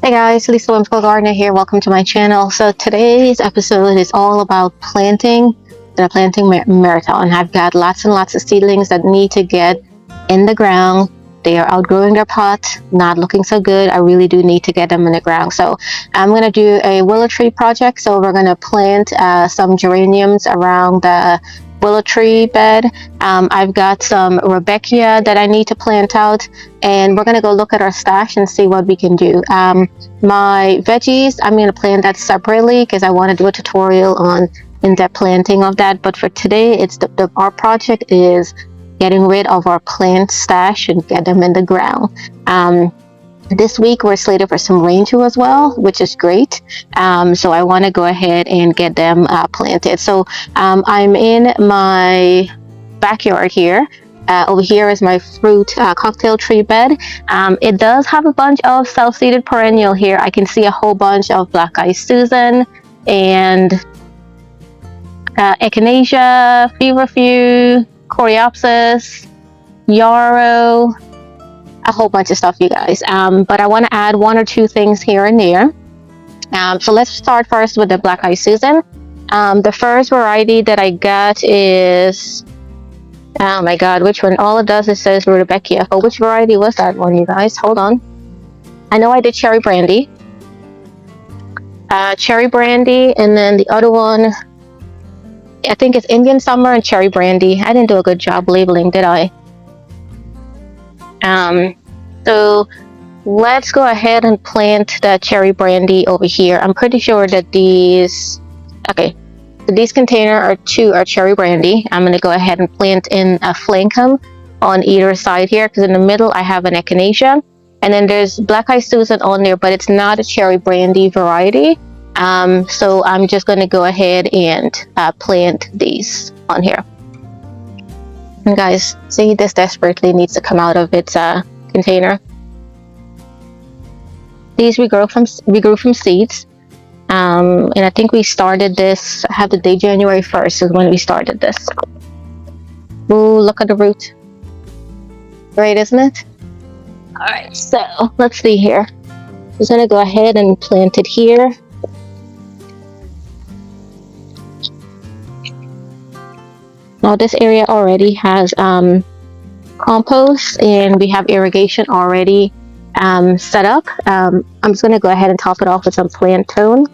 Hey guys, Lisa Whimsical Gardener here. Welcome to my channel. So today's episode is all about planting the planting marathon. I've got lots and lots of seedlings that need to get in the ground. They are outgrowing their pot, not looking so good. I really do need to get them in the ground. So I'm going to do a willow tree project. So we're going to plant some geraniums around the willow tree bed. I've got some rudbeckia that I need to plant out, and we're going to go look at our stash and see what we can do. My veggies, I'm going to plant that separately because I want to do a tutorial on in-depth planting of that. But for today, it's our project is getting rid of our plant stash and get them in the ground. This week we're slated for some rain too as well, which is great. So I want to go ahead and get them planted. So I'm in my backyard here. Over here is my fruit cocktail tree bed. It does have a bunch of self-seeded perennial here. I can see a whole bunch of black-eyed Susan and echinacea, feverfew, coreopsis, yarrow, a whole bunch of stuff, you guys. But I want to add one or two things here and there. So let's start first with the black-eyed Susan. The first variety that I got is, oh my god, which one? All it does is says rudbeckia. Oh, which variety was that one, you guys? Hold on. I know I did cherry brandy. Cherry brandy, and then the other one, I think it's Indian summer and cherry brandy. I didn't do a good job labeling, did I? So let's go ahead and plant the cherry brandy over here. I'm pretty sure that these, okay, so these container are cherry brandy. I'm going to go ahead and plant in a flankum on either side here, because in the middle I have an echinacea, and then there's black-eyed Susan on there, but it's not a cherry brandy variety. So I'm just going to go ahead and plant these on here. And guys, see, this desperately needs to come out of its container. These we grew from seeds. And I think we started this, I have the date January 1st is when we started this. Ooh, look at the root. Great, isn't it? Alright, so let's see here. I'm just going to go ahead and plant it here. Now this area already has compost, and we have irrigation already set up. I'm just going to go ahead and top it off with some plant tone.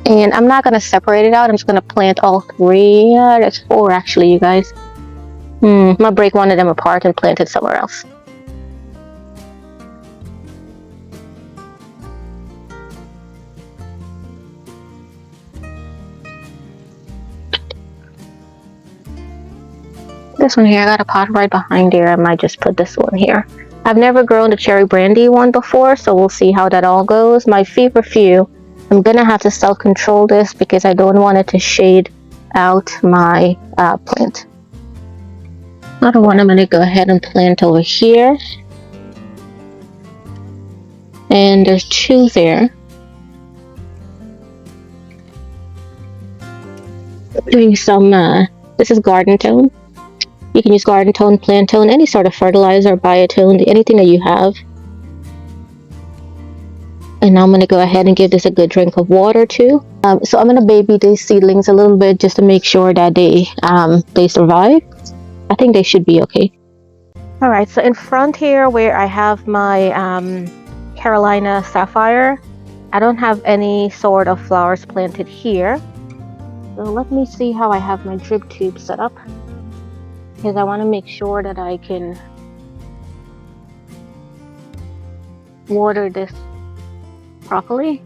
And I'm not going to separate it out. I'm just going to plant all three. That's four actually, you guys. I'm going to break one of them apart and plant it somewhere else. This one here, I got a pot right behind there. I might just put this one here. I've never grown the cherry brandy one before, so we'll see how that all goes. My feverfew, I'm gonna have to self-control this because I don't want it to shade out my plant. Another one I'm gonna go ahead and plant over here. And there's two there. Doing some, this is garden tone. You can use garden tone, plant tone, any sort of fertilizer, biotone, anything that you have. And now I'm going to go ahead and give this a good drink of water too. So I'm going to baby these seedlings a little bit just to make sure that they survive. I think they should be okay. Alright, so in front here where I have my Carolina Sapphire, I don't have any sort of flowers planted here. So let me see how I have my drip tube set up, because I want to make sure that I can water this properly.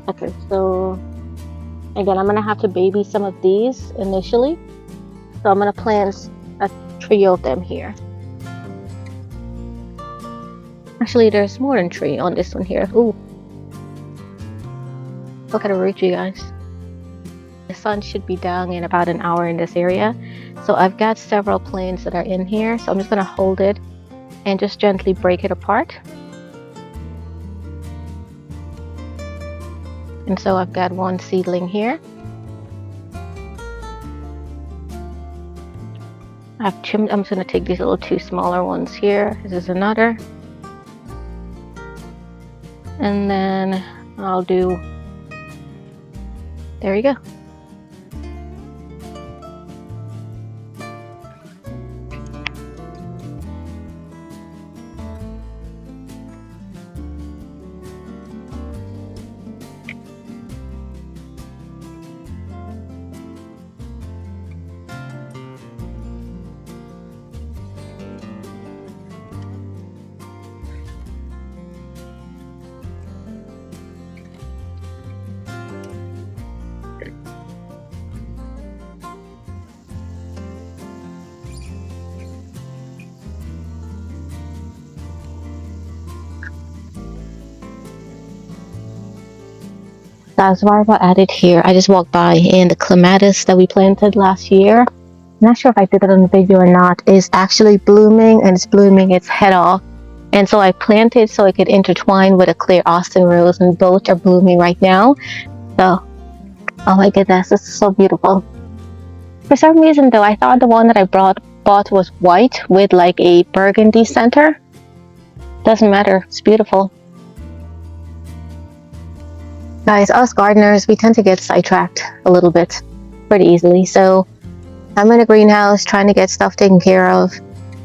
Okay, so again, I'm going to have to baby some of these initially. So I'm going to plant a trio of them here. Actually, there's more than three on this one here. Ooh. Look at the root, you guys. The sun should be down in about an hour in this area. So I've got several plants that are in here. So I'm just going to hold it and just gently break it apart. And so I've got one seedling here. I'm just going to take these little two smaller ones here. This is another. and then I'll do, there you go. That's why I added here. I just walked by, and the clematis that we planted last year, I'm not sure if I did it on the video or not, is actually blooming, and it's blooming its head off. And so I planted so it could intertwine with a clear Austin rose, and both are blooming right now. So, oh my goodness, this is so beautiful. For some reason though, I thought the one that I bought was white with like a burgundy center. Doesn't matter, it's beautiful. Guys, us gardeners, we tend to get sidetracked a little bit pretty easily. So I'm in a greenhouse trying to get stuff taken care of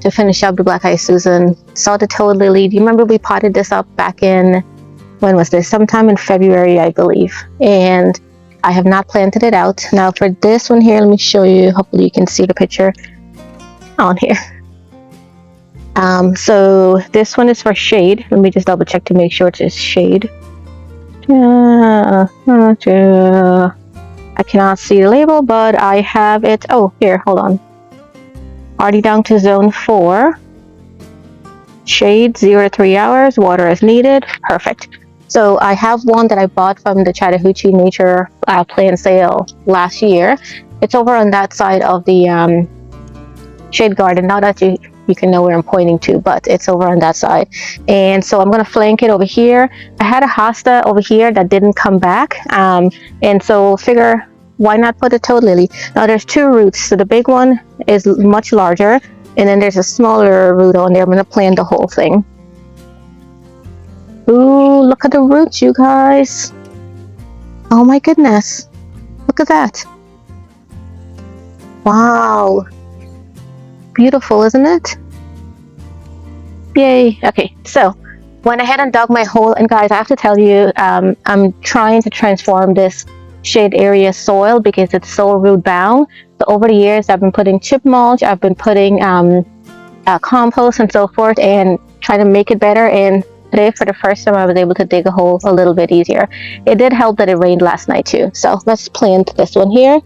to finish up the Black Eyed Susan. Saw the toad lily. Do you remember we potted this up back in, when was this? Sometime in February, I believe. And I have not planted it out. Now for this one here, let me show you. Hopefully you can see the picture on here. So this one is for shade. Let me just double check to make sure it's shade. I cannot see the label, but I have it. Oh, here, hold on. Already down to zone 4. Shade 0 to 3 hours. Water as needed. Perfect. So I have one that I bought from the Chattahoochee Nature plant sale last year. It's over on that side of the shade garden. Now that you can know where I'm pointing to, but it's over on that side. And so I'm going to flank it over here. I had a hosta over here that didn't come back. And so figure, why not put a toad lily? Now there's 2 roots. So the big one is much larger. And then there's a smaller root on there. I'm going to plant the whole thing. Ooh, look at the roots, you guys. Oh my goodness. Look at that. Wow. Beautiful, isn't it? Yay. Okay, so went ahead and dug my hole, and guys, I have to tell you, I'm trying to transform this shade area soil because it's so root bound. So over the years, I've been putting chip mulch, I've been putting compost and so forth, and trying to make it better. And today, for the first time, I was able to dig a hole a little bit easier. It did help that it rained last night too. So let's plant this one here.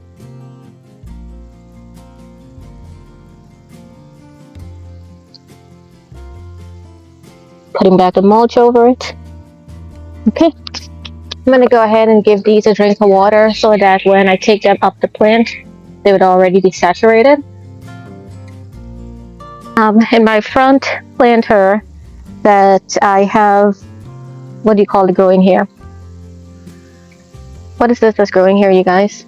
Putting back the mulch over it. Okay, I'm going to go ahead and give these a drink of water so that when I take them up the plant, they would already be saturated. In my front planter that I have, what do you call it growing here? What is this that's growing here, you guys?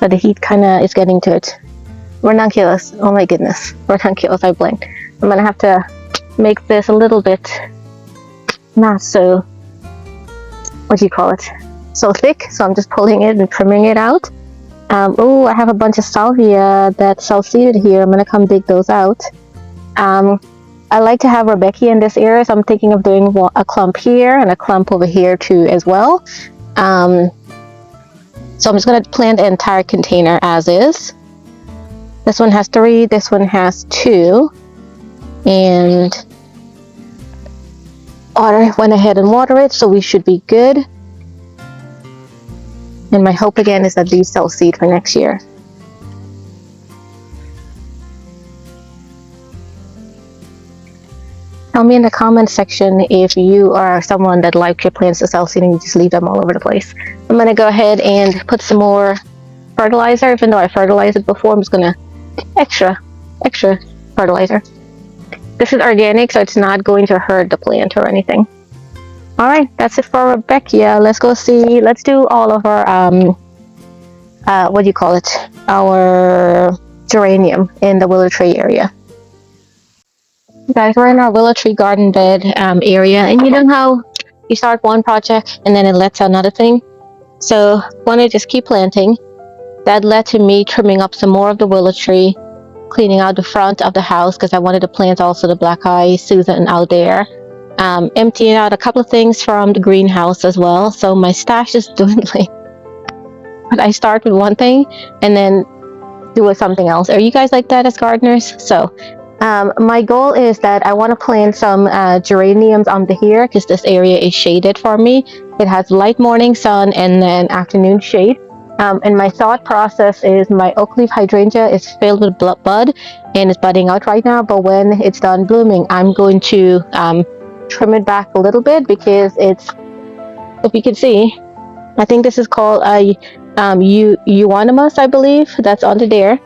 But the heat kind of is getting to it. Ranunculus. Oh my goodness. Ranunculus, I blinked. I'm gonna have to make this a little bit not so, what do you call it? So thick. So I'm just pulling it and trimming it out. Oh, I have a bunch of salvia that's self-seeded here. I'm gonna come dig those out. I like to have rudbeckia in this area, so I'm thinking of doing a clump here and a clump over here too as well. So I'm just gonna plant the entire container as is. This one has 3, this one has 2, and went ahead and water it, so we should be good. And my hope again is that these sell seed for next year. Tell me in the comment section if you are someone that likes your plants to sell seed and you just leave them all over the place. I'm gonna go ahead and put some more fertilizer. Even though I fertilized it before, I'm just gonna extra fertilizer. This is organic, so it's not going to hurt the plant or anything. All right, that's it for rudbeckia. Let's go see. Let's do all of our what do you call it? Our geranium in the willow tree area. Guys, we're in our willow tree garden bed area, and you know how you start one project and then it lets out another thing? So want to just keep planting. That led to me trimming up some more of the willow tree, cleaning out the front of the house because I wanted to plant also the black eye Susan out there. Emptying out a couple of things from the greenhouse as well. So my stash is dwindling. But I start with one thing and then do with something else. Are you guys like that as gardeners? So my goal is that I want to plant some geraniums under here because this area is shaded for me. It has light morning sun and then afternoon shade. And my thought process is my oakleaf hydrangea is filled with bud and it's budding out right now. But when it's done blooming, I'm going to trim it back a little bit because it's, if you can see, I think this is called a euonymus, I believe, that's under there.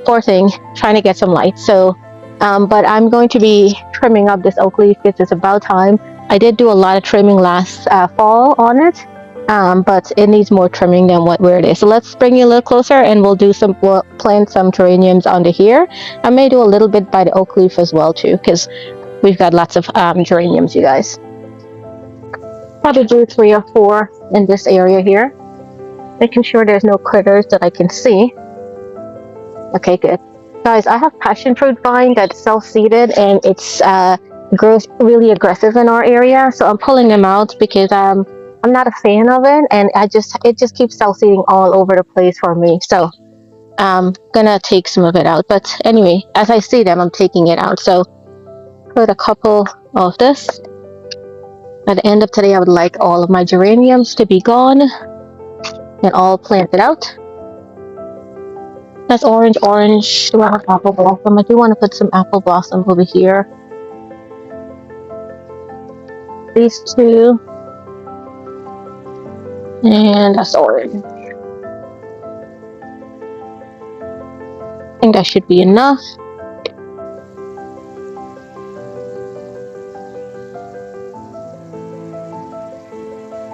Poor thing, trying to get some light. So, but I'm going to be trimming up this oak leaf because it's about time. I did do a lot of trimming last fall on it, but it needs more trimming than where it is. So let's bring you a little closer and we'll plant some geraniums under here. I may do a little bit by the oak leaf as well too, because we've got lots of geraniums, you guys. Probably do 3 or 4 in this area here, making sure there's no critters that I can see. Okay, good. Guys, I have passion fruit vine that's self-seeded and it's grows really aggressive in our area, so I'm pulling them out because I'm not a fan of it, and it just keeps self-seeding all over the place for me. So I'm gonna take some of it out. But anyway, as I see them, I'm taking it out. So put a couple of this. At the end of today, I would like all of my geraniums to be gone and all planted out. That's orange. Do I have apple blossom? I do want to put some apple blossom over here. These 2. And that's orange. I think that should be enough.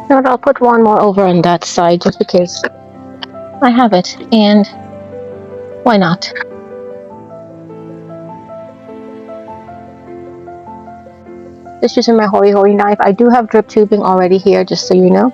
But I'll put one more over on that side just because I have it, and why not? Just using my hory knife. I do have drip tubing already here, just so you know.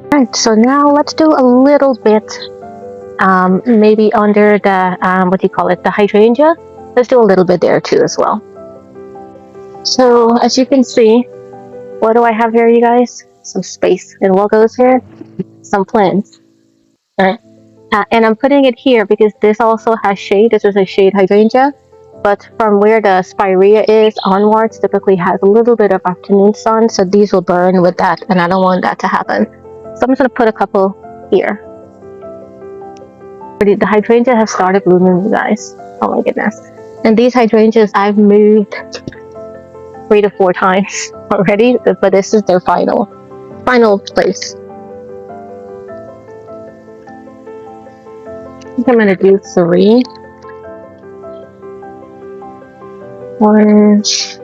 Alright, so now let's do a little bit, maybe under the, what do you call it, the hydrangea. Let's do a little bit there too as well. So as you can see, what do I have here, you guys? Some space. And what goes here? Some plants. Alright. And I'm putting it here because this also has shade. This is a shade hydrangea. But from where the spirea is onwards, typically has a little bit of afternoon sun. So these will burn with that. And I don't want that to happen. So I'm just going to put a couple here. The hydrangea have started blooming, you guys. Oh my goodness. And these hydrangeas I've moved 3 to 4 times already, but this is their final place. I think I'm going to do 3. Orange.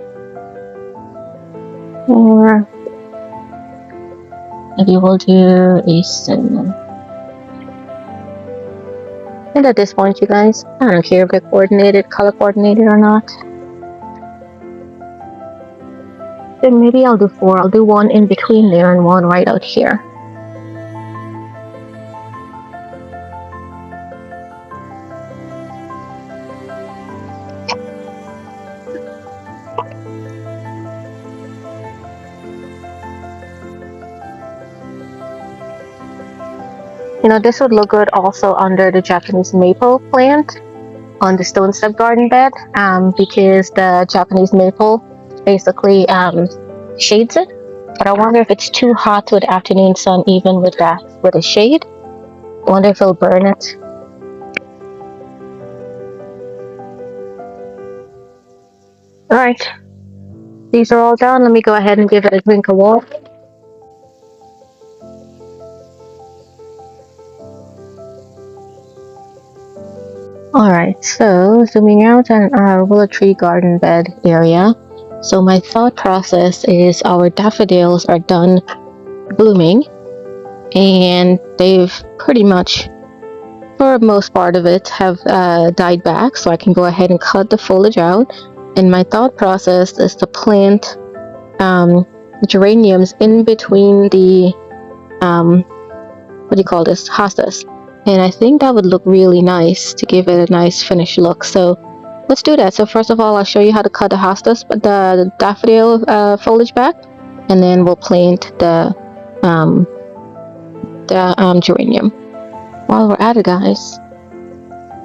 4. Maybe we'll do a cinnamon. And at this point, you guys, I don't care if they're color coordinated or not. Then maybe I'll do 4. I'll do 1 in between there and 1 right out here. You know, this would look good also under the Japanese maple plant on the stone step garden bed, because the Japanese maple basically shades it. But I wonder if it's too hot with afternoon sun, even with a shade. I wonder if it'll burn it. Alright, these are all done. Let me go ahead and give it a drink of water. Alright, so zooming out on our willow tree garden bed area. So my thought process is our daffodils are done blooming and they've pretty much, for most part of it, have died back, so I can go ahead and cut the foliage out. And my thought process is to plant geraniums in between the what do you call this, hostas, and I think that would look really nice to give it a nice finished look. So let's do that. So first of all, I'll show you how to cut the hostas, but the daffodil foliage back, and then we'll plant the geranium. While we're at it, guys,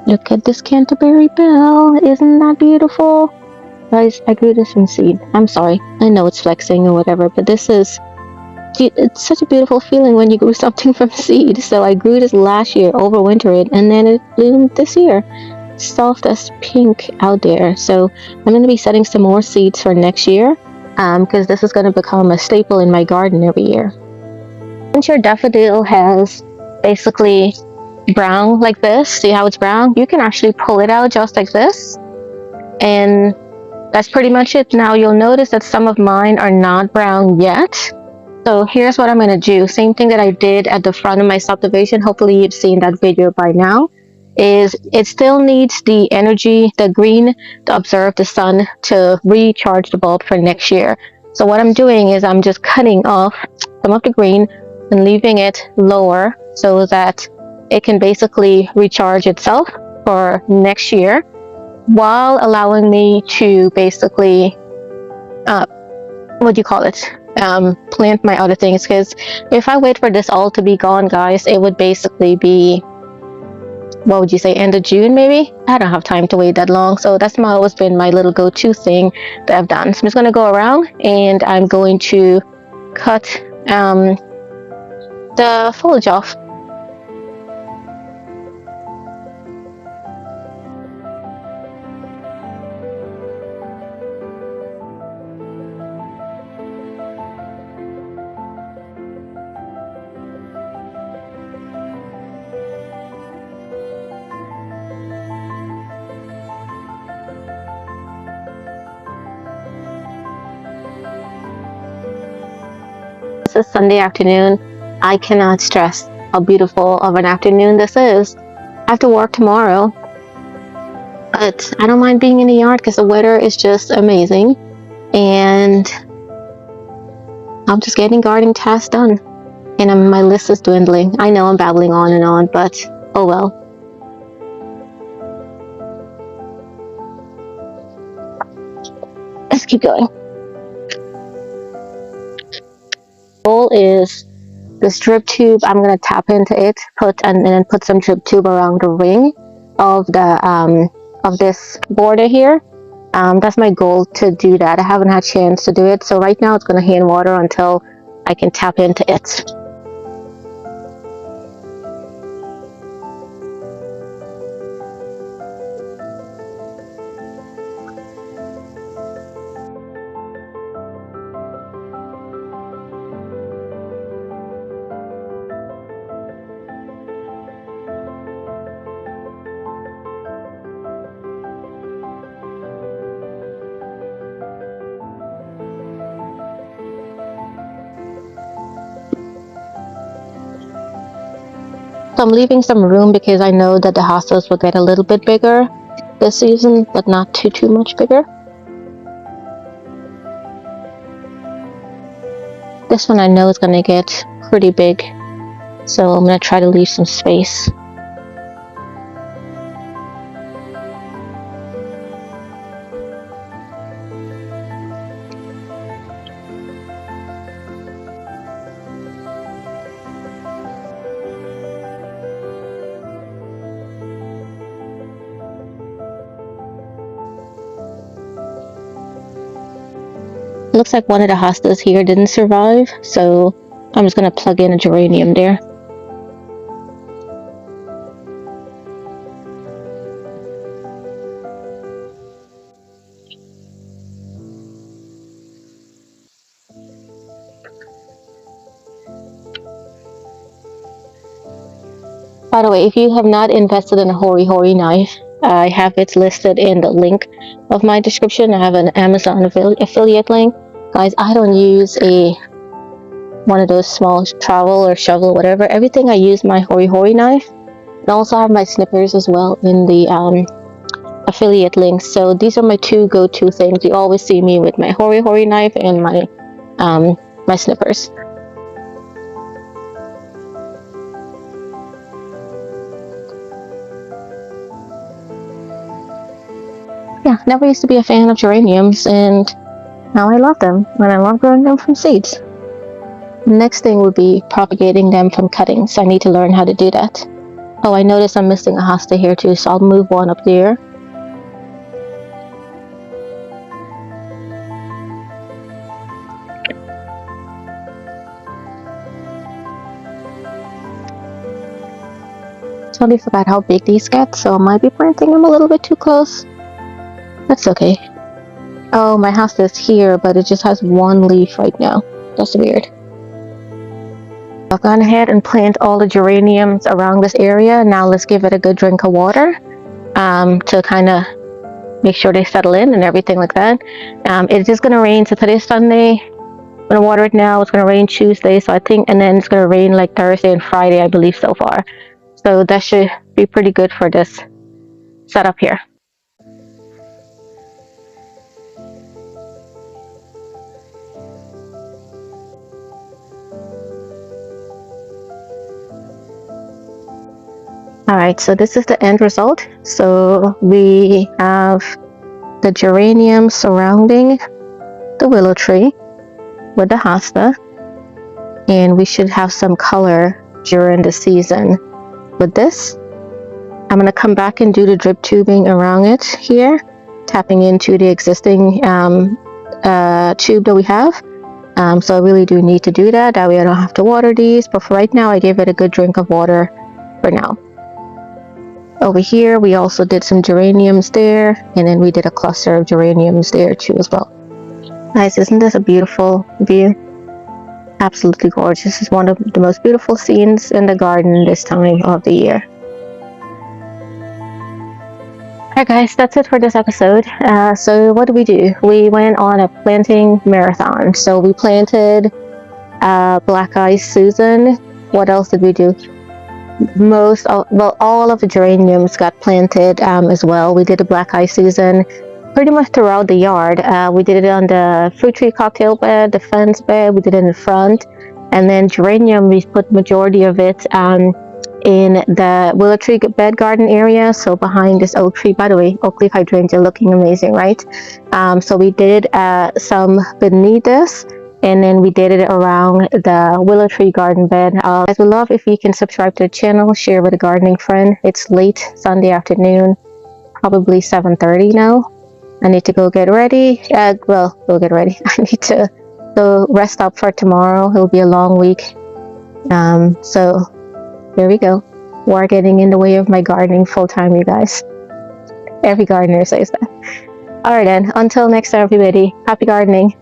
look at this Canterbury bell. Isn't that beautiful? Guys, I grew this from seed. I'm sorry, I know it's flexing or whatever, but this is, it's such a beautiful feeling when you grew something from seed. So I grew this last year, overwintered it, and then it bloomed this year. Soft as pink out there. So I'm going to be setting some more seeds for next year, because this is going to become a staple in my garden every year. Once your daffodil has basically brown like this, see how it's brown? You can actually pull it out just like this, and that's pretty much it. Now you'll notice that some of mine are not brown yet. So here's what I'm going to do. Same thing that I did at the front of my subdivision. Hopefully you've seen that video by now. Is it still needs the energy, the green, to observe the sun to recharge the bulb for next year. So what I'm doing is I'm just cutting off some of the green and leaving it lower so that it can basically recharge itself for next year, while allowing me to basically what do you call it, plant my other things. Because if I wait for this all to be gone, guys, it would basically be, what would you say, end of June maybe? I don't have time to wait that long. So that's always been my little go-to thing that I've done. So I'm just going to go around and I'm going to cut the foliage off. This is Sunday afternoon. I cannot stress how beautiful of an afternoon this is. I have to work tomorrow, but I don't mind being in the yard because the weather is just amazing, and I'm just getting gardening tasks done, and my list is dwindling. I know I'm babbling on and on, but oh well. Let's keep going. Goal is this drip tube. I'm gonna tap into it, and then put some drip tube around the ring of the of this border here. That's my goal, to do that. I haven't had a chance to do it, so right now it's gonna hand water until I can tap into it. So I'm leaving some room because I know that the hostas will get a little bit bigger this season, but not too much bigger. This one I know is going to get pretty big, so I'm going to try to leave some space. Looks like one of the hostas here didn't survive, so I'm just going to plug in a geranium there. By the way, if you have not invested in a hori hori knife, I have it listed in the link of my description. I have an Amazon affiliate link. Guys, I don't use one of those small trowel or shovel, whatever. Everything I use my hori knife, and also have my snippers as well in the affiliate links. So these are my two go-to things. You always see me with my hori knife and my snippers. Yeah, never used to be a fan of geraniums, and now I love them, and I love growing them from seeds. Next thing would be propagating them from cuttings. I need to learn how to do that. Oh, I noticed I'm missing a hosta here too, so I'll move one up there. Totally forgot how big these get, so I might be planting them a little bit too close. That's okay. Oh, my hosta is here, but it just has one leaf right now. That's weird. I've gone ahead and planted all the geraniums around this area. Now let's give it a good drink of water to kind of make sure they settle in and everything like that. It's just going to rain. So today's Sunday. I'm going to water it now. It's going to rain Tuesday, so I think, and then it's going to rain like Thursday and Friday, I believe, so far. So that should be pretty good for this setup here. Alright, so this is the end result. So we have the geranium surrounding the willow tree with the hosta, and we should have some color during the season with this. I'm going to come back and do the drip tubing around it here, tapping into the existing tube that we have. So I really do need to do that. That way I don't have to water these, but for right now I gave it a good drink of water for now. Over here we also did some geraniums there, and then we did a cluster of geraniums there too as well. Guys, isn't this a beautiful view? Absolutely gorgeous. This is one of the most beautiful scenes in the garden this time of the year. Alright guys, that's it for this episode. So what did we do? We went on a planting marathon. So we planted Black Eyed Susan. What else did we do? All of the geraniums got planted as well. We did the Black Eyed Susan pretty much throughout the yard. We did it on the fruit tree cocktail bed, the fence bed, we did it in the front, and then geranium we put majority of it in the willow tree bed garden area, so behind this oak tree. By the way, oakleaf hydrangea looking amazing, right? So we did some beneath this, and then we did it around the willow tree garden bed. I would love if you can subscribe to the channel, share with a gardening friend. It's late Sunday afternoon, probably 7:30 now. I need to go get ready. Go get ready. I need to go rest up for tomorrow. It'll be a long week. So there we go. We're getting in the way of my gardening full time, you guys. Every gardener says that. Alright then, until next time everybody, happy gardening.